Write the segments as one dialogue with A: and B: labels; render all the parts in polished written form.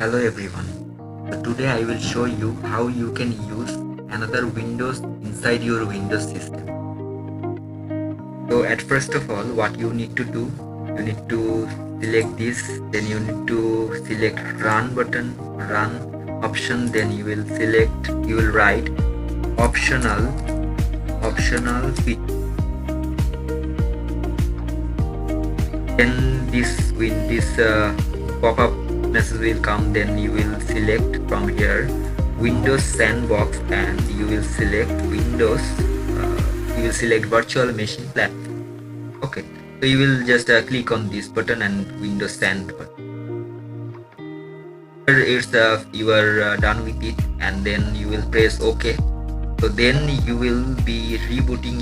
A: Hello everyone. So today I will show you how you can use another Windows inside your Windows system. So at first of all, what you need to do, you need to select this, then you need to select run button, run option, then you will write optional feature. Then this pop-up message will come, then you will select from here Windows Sandbox and you will select virtual machine platform. Okay, so you will just click on this button and Windows Sandbox. It's you are done with it, and then you will press OK. So then you will be rebooting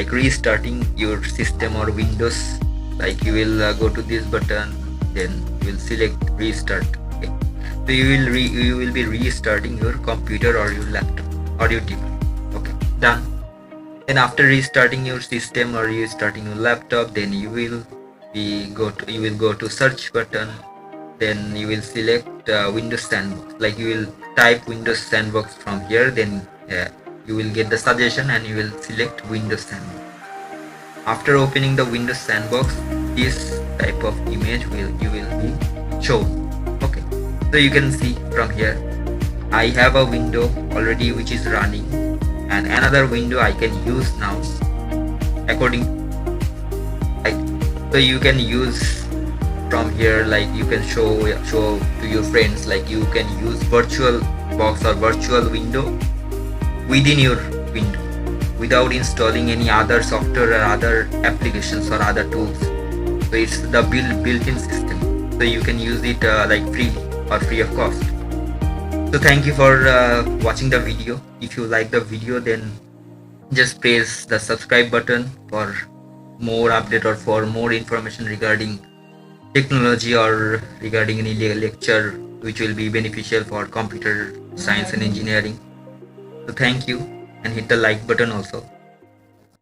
A: restarting your system or Windows. Like you will go to this button, then you will select restart. Okay, so you will be restarting your computer or your laptop or your TV. Okay, done. Then after restarting your system or restarting your laptop, then you will go to search button, then you will select Windows Sandbox. Like you will type Windows Sandbox from here, then you will get the suggestion and you will select Windows Sandbox. After opening the Windows Sandbox, this type of image you will be shown. Okay, so you can see from here I have a window already which is running and another window I can use now according, right? So you can use from here, like you can show to your friends, like you can use virtual box or virtual window within your window without installing any other software or other applications or other tools. So it's the built-in system, so you can use it like free or free of cost. So thank you for watching the video. If you like the video, then just press the subscribe button for more update or for more information regarding technology or regarding any lecture which will be beneficial for computer science and engineering. So thank you, and hit the like button also.